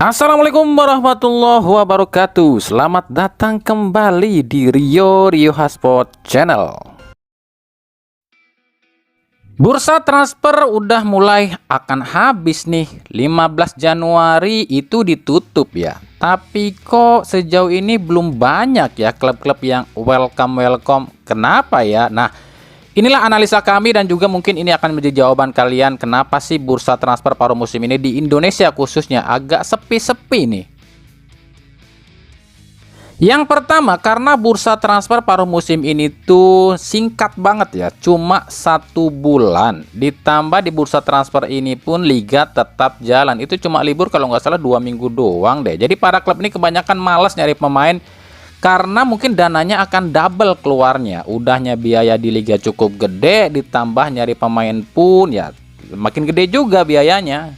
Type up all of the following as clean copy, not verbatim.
Assalamualaikum warahmatullahi wabarakatuh. Selamat datang kembali di Rio Hotspot Channel. Bursa transfer udah mulai akan habis nih. 15 Januari itu ditutup ya. Tapi kok sejauh ini belum banyak ya klub-klub yang welcome. Kenapa ya? Nah, inilah analisa kami dan juga mungkin ini akan menjadi jawaban kalian kenapa sih bursa transfer paruh musim ini di Indonesia khususnya agak sepi-sepi nih. Yang pertama, karena bursa transfer paruh musim ini tuh singkat banget ya, cuma 1 bulan. Ditambah di bursa transfer ini pun liga tetap jalan. Itu cuma libur kalau nggak salah 2 minggu doang deh. Jadi para klub ini kebanyakan malas nyari pemain karena mungkin dananya akan double keluarnya. Udahnya biaya di liga cukup gede, ditambah nyari pemain pun ya makin gede juga biayanya.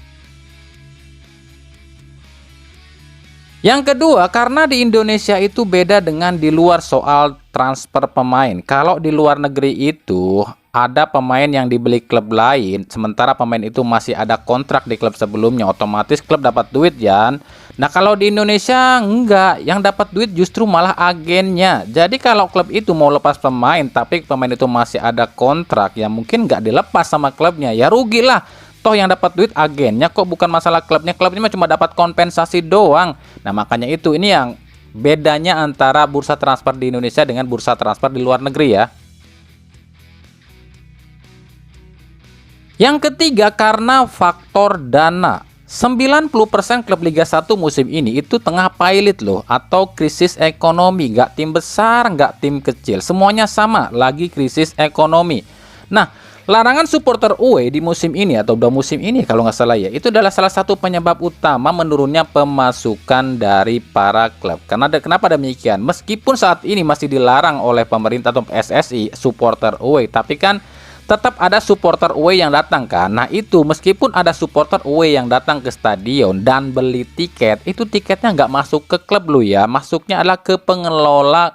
Yang kedua, karena di Indonesia itu beda dengan di luar soal transfer pemain. Kalau di luar negeri itu ada pemain yang dibeli klub lain, sementara pemain itu masih ada kontrak di klub sebelumnya, otomatis klub dapat duit ya. Nah, kalau di Indonesia enggak, yang dapat duit justru malah agennya. Jadi kalau klub itu mau lepas pemain, tapi pemain itu masih ada kontrak, ya mungkin nggak dilepas sama klubnya, ya rugilah. Toh yang dapat duit agennya, kok bukan masalah klubnya. Klubnya cuma dapat kompensasi doang. Nah, makanya itu ini yang bedanya antara bursa transfer di Indonesia dengan bursa transfer di luar negeri ya. Yang ketiga, karena faktor dana. 90% klub Liga 1 musim ini itu tengah pilot loh, atau krisis ekonomi. Nggak tim besar, nggak tim kecil, semuanya sama, lagi krisis ekonomi. Nah, larangan supporter away di musim ini atau udah musim ini kalau nggak salah ya, itu adalah salah satu penyebab utama menurunnya pemasukan dari para klub. Kenapa demikian? Meskipun saat ini masih dilarang oleh pemerintah atau PSSI supporter away, tapi kan tetap ada supporter away yang datang kan. Nah, itu meskipun ada supporter away yang datang ke stadion dan beli tiket, itu tiketnya nggak masuk ke klub lu ya, masuknya adalah ke pengelola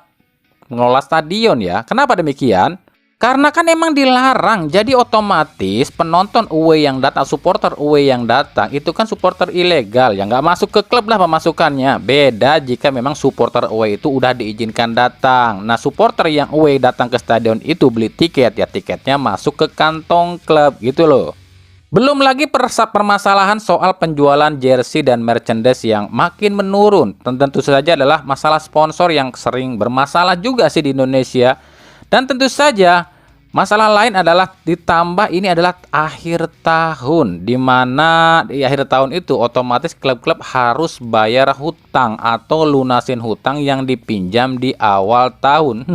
stadion ya. Kenapa demikian? Karena kan emang dilarang, jadi otomatis penonton away yang datang, supporter away yang datang, itu kan supporter ilegal, yang nggak masuk ke klub lah pemasukannya. Beda jika memang supporter away itu udah diizinkan datang. Nah, supporter yang away datang ke stadion itu beli tiket, ya tiketnya masuk ke kantong klub gitu loh. Belum lagi permasalahan soal penjualan jersey dan merchandise yang makin menurun. Tentu saja adalah masalah sponsor yang sering bermasalah juga sih di Indonesia. Dan tentu saja masalah lain adalah ditambah ini adalah akhir tahun, di mana di akhir tahun itu otomatis klub-klub harus bayar hutang atau lunasin hutang yang dipinjam di awal tahun.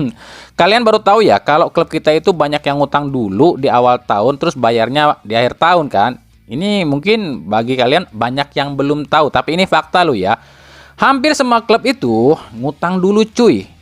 Kalian baru tahu ya kalau klub kita itu banyak yang ngutang dulu di awal tahun terus bayarnya di akhir tahun kan. Ini mungkin bagi kalian banyak yang belum tahu, tapi ini fakta lo ya. Hampir semua klub itu ngutang dulu cuy.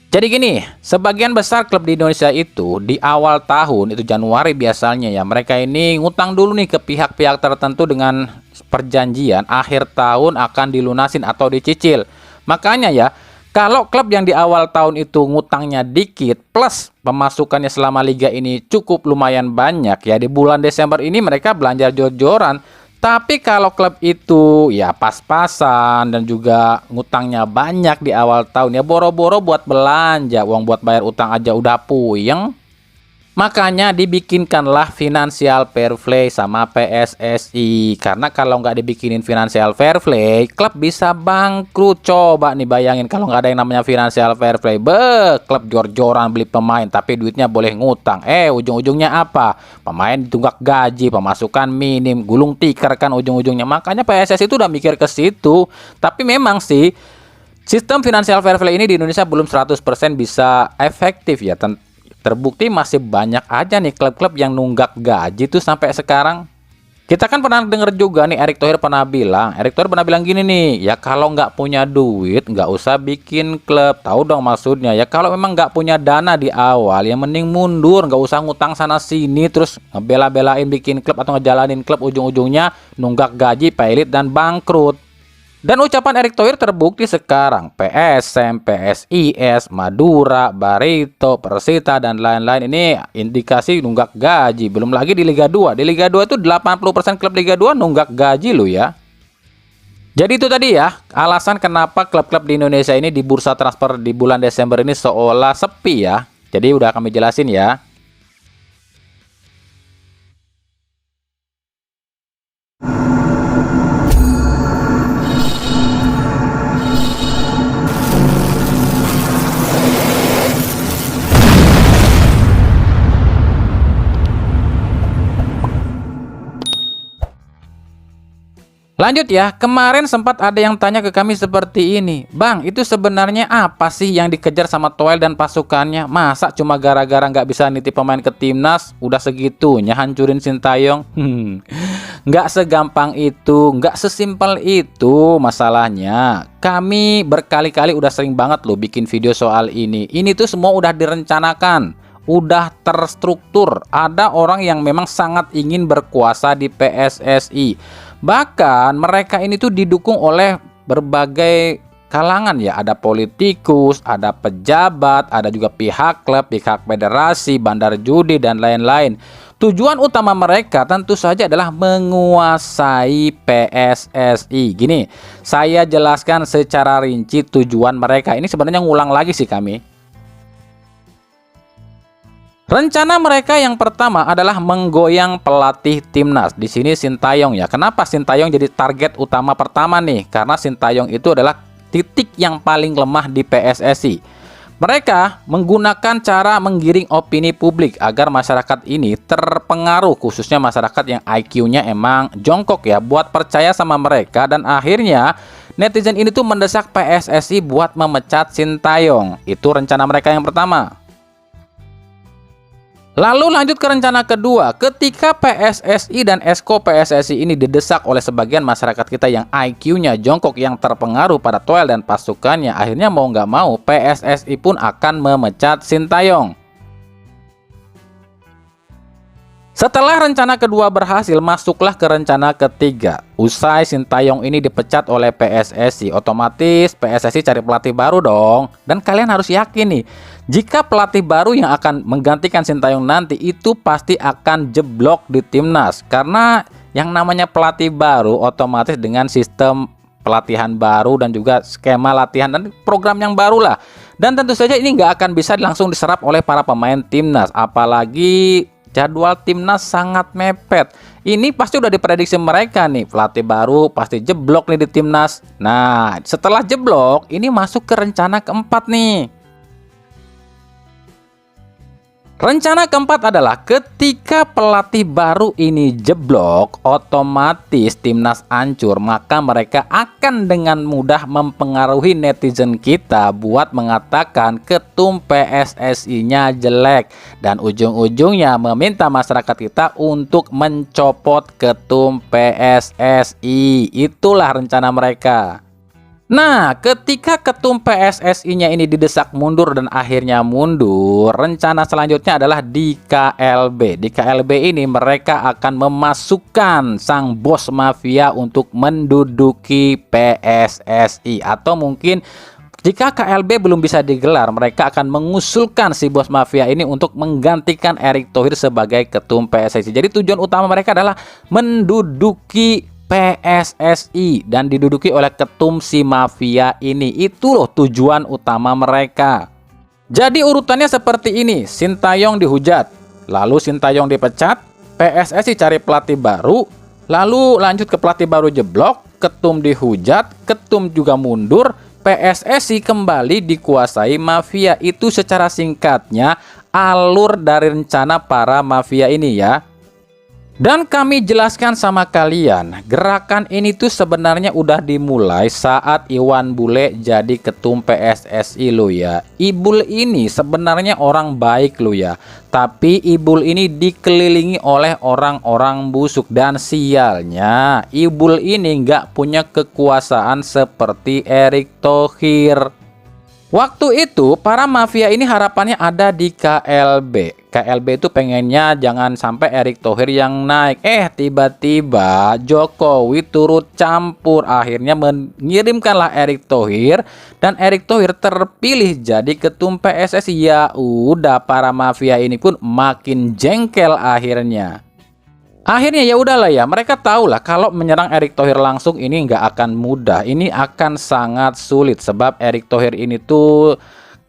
Jadi gini, sebagian besar klub di Indonesia itu di awal tahun, itu Januari biasanya ya, mereka ini ngutang dulu nih ke pihak-pihak tertentu dengan perjanjian akhir tahun akan dilunasin atau dicicil. Makanya ya, kalau klub yang di awal tahun itu ngutangnya dikit plus pemasukannya selama liga ini cukup lumayan banyak ya, di bulan Desember ini mereka belanja jor-joran. Tapi kalau klub itu ya pas-pasan dan juga ngutangnya banyak di awal tahun, ya boro-boro buat belanja, uang buat bayar utang aja udah puyeng. Makanya dibikinkanlah financial fair play sama PSSI. Karena kalau nggak dibikinin financial fair play, klub bisa bangkrut. Coba nih bayangin kalau nggak ada yang namanya financial fair play. Klub jor-joran beli pemain tapi duitnya boleh ngutang. Ujung-ujungnya apa? Pemain ditunggak gaji, pemasukan minim, gulung tikar kan ujung-ujungnya. Makanya PSSI itu udah mikir ke situ. Tapi memang sih sistem financial fair play ini di Indonesia belum 100% bisa efektif ya. Terbukti masih banyak aja nih klub-klub yang nunggak gaji tuh sampai sekarang. Kita kan pernah denger juga nih Erick Thohir pernah bilang gini nih, ya kalau nggak punya duit nggak usah bikin klub. Tahu dong maksudnya ya, kalau memang nggak punya dana di awal ya mending mundur, nggak usah ngutang sana sini terus ngebela-belain bikin klub atau ngejalanin klub, ujung-ujungnya nunggak gaji, pelit dan bangkrut. Dan ucapan Erick Thohir terbukti sekarang. PSM, PSIS, Madura, Barito, Persita, dan lain-lain ini indikasi nunggak gaji. Belum lagi di Liga 2. Di Liga 2 itu 80% klub Liga 2 nunggak gaji loh ya. Jadi itu tadi ya, alasan kenapa klub-klub di Indonesia ini di bursa transfer di bulan Desember ini seolah sepi ya. Jadi udah kami jelasin ya. Lanjut ya, kemarin sempat ada yang tanya ke kami seperti ini, Bang, itu sebenarnya apa sih yang dikejar sama Toel dan pasukannya? Masa cuma gara-gara nggak bisa nitip pemain ke timnas, udah segitunya hancurin Sintayong? Nggak segampang itu, nggak sesimpel itu masalahnya. Kami berkali-kali udah sering banget loh bikin video soal ini. Ini tuh semua udah direncanakan, udah terstruktur. Ada orang yang memang sangat ingin berkuasa di PSSI. Bahkan mereka ini tuh didukung oleh berbagai kalangan ya. Ada politikus, ada pejabat, ada juga pihak klub, pihak federasi, bandar judi, dan lain-lain. Tujuan utama mereka tentu saja adalah menguasai PSSI. Gini, saya jelaskan secara rinci tujuan mereka. Ini sebenarnya ngulang lagi sih kami. Rencana mereka yang pertama adalah menggoyang pelatih timnas. Di sini Sintayong ya. Kenapa Sintayong jadi target utama pertama nih? Karena Sintayong itu adalah titik yang paling lemah di PSSI. Mereka menggunakan cara menggiring opini publik agar masyarakat ini terpengaruh, khususnya masyarakat yang IQ-nya emang jongkok ya, buat percaya sama mereka, dan akhirnya netizen ini tuh mendesak PSSI buat memecat Sintayong. Itu rencana mereka yang pertama. Lalu lanjut ke rencana kedua, ketika PSSI dan Esko PSSI ini didesak oleh sebagian masyarakat kita yang IQ-nya jongkok, yang terpengaruh pada Toel dan pasukannya, akhirnya mau nggak mau PSSI pun akan memecat Sintayong. Setelah rencana kedua berhasil, masuklah ke rencana ketiga. Usai Sintayong ini dipecat oleh PSSI, otomatis PSSI cari pelatih baru dong. Dan kalian harus yakin nih, jika pelatih baru yang akan menggantikan Sintayong nanti itu pasti akan jeblok di timnas. Karena yang namanya pelatih baru otomatis dengan sistem pelatihan baru dan juga skema latihan dan program yang baru lah. Dan tentu saja ini nggak akan bisa langsung diserap oleh para pemain timnas. Apalagi jadwal timnas sangat mepet. Ini pasti udah diprediksi mereka nih, pelatih baru pasti jeblok nih di timnas. Nah, setelah jeblok, ini masuk ke rencana keempat nih. Rencana keempat adalah ketika pelatih baru ini jeblok, otomatis timnas hancur, maka mereka akan dengan mudah mempengaruhi netizen kita buat mengatakan ketum PSSI-nya jelek, dan ujung-ujungnya meminta masyarakat kita untuk mencopot ketum PSSI. Itulah rencana mereka. Nah, ketika ketum PSSI-nya ini didesak mundur dan akhirnya mundur, rencana selanjutnya adalah di KLB. Di KLB ini mereka akan memasukkan sang bos mafia untuk menduduki PSSI. Atau mungkin jika KLB belum bisa digelar, mereka akan mengusulkan si bos mafia ini untuk menggantikan Erick Thohir sebagai ketum PSSI. Jadi tujuan utama mereka adalah menduduki PSSI dan diduduki oleh ketum si mafia ini. Itu loh tujuan utama mereka. Jadi urutannya seperti ini, Sintayong dihujat, lalu Sintayong dipecat, PSSI cari pelatih baru, lalu lanjut ke pelatih baru jeblok, ketum dihujat, ketum juga mundur, PSSI kembali dikuasai mafia. Itu secara singkatnya alur dari rencana para mafia ini ya. Dan kami jelaskan sama kalian, gerakan ini tuh sebenarnya udah dimulai saat Iwan Bule jadi ketum PSSI lo ya. Ibul ini sebenarnya orang baik lo ya, tapi Ibul ini dikelilingi oleh orang-orang busuk, dan sialnya Ibul ini nggak punya kekuasaan seperti Erick Thohir. Waktu itu para mafia ini harapannya ada di KLB. KLB itu pengennya jangan sampai Erick Thohir yang naik. Tiba-tiba Jokowi turut campur, akhirnya mengirimkanlah Erick Thohir, dan Erick Thohir terpilih jadi ketum PSSI. Ya udah, para mafia ini pun makin jengkel akhirnya. Akhirnya ya udahlah ya, mereka tahu lah kalau menyerang Erick Thohir langsung ini nggak akan mudah, ini akan sangat sulit sebab Erick Thohir ini tuh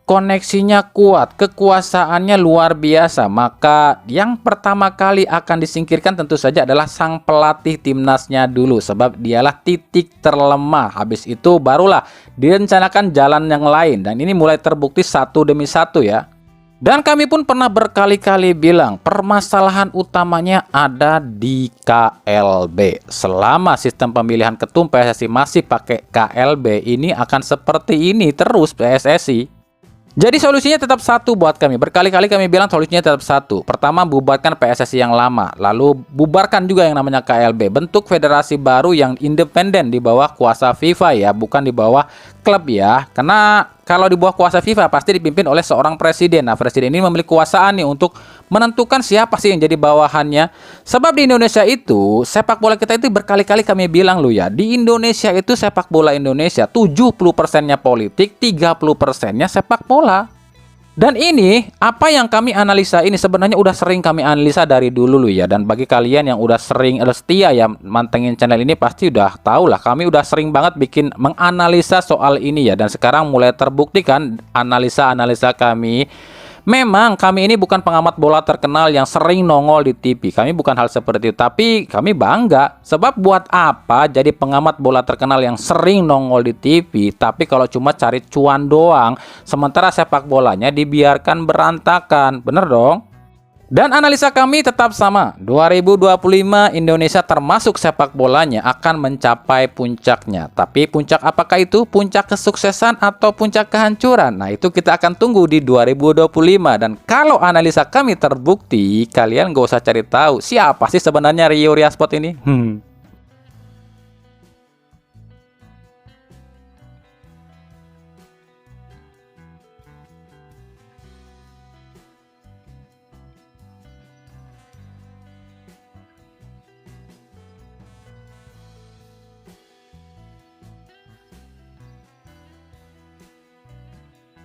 koneksinya kuat, kekuasaannya luar biasa. Maka yang pertama kali akan disingkirkan tentu saja adalah sang pelatih timnasnya dulu sebab dialah titik terlemah. Habis itu barulah direncanakan jalan yang lain dan ini mulai terbukti satu demi satu ya. Dan kami pun pernah berkali-kali bilang permasalahan utamanya ada di KLB. Selama sistem pemilihan ketum PSSI masih pakai KLB, ini akan seperti ini terus PSSI. Jadi solusinya tetap satu buat kami. Berkali-kali kami bilang solusinya tetap satu. Pertama, bubarkan PSSI yang lama. Lalu bubarkan juga yang namanya KLB. Bentuk federasi baru yang independen di bawah kuasa FIFA ya, bukan di bawah klub ya. Karena kalau di bawah kuasa FIFA pasti dipimpin oleh seorang presiden. Nah, presiden ini memiliki kekuasaan nih untuk menentukan siapa sih yang jadi bawahannya. Sebab di Indonesia itu, sepak bola kita itu berkali-kali kami bilang loh ya, di Indonesia itu sepak bola Indonesia 70%-nya politik, 30%-nya sepak bola. Dan ini, apa yang kami analisa ini sebenarnya udah sering kami analisa dari dulu loh ya. Dan bagi kalian yang udah sering setia ya mantengin channel ini pasti udah tahu lah. Kami udah sering banget bikin menganalisa soal ini ya. Dan sekarang mulai terbuktikan analisa-analisa kami. Memang kami ini bukan pengamat bola terkenal yang sering nongol di TV. Kami bukan hal seperti itu. Tapi kami bangga. Sebab buat apa jadi pengamat bola terkenal yang sering nongol di TV, tapi kalau cuma cari cuan doang, sementara sepak bolanya dibiarkan berantakan. Bener dong? Dan analisa kami tetap sama. 2025 Indonesia termasuk sepak bolanya akan mencapai puncaknya. Tapi puncak apakah itu? Puncak kesuksesan atau puncak kehancuran? Nah, itu kita akan tunggu di 2025. Dan kalau analisa kami terbukti, kalian gak usah cari tahu siapa sih sebenarnya Rio Riasport ini.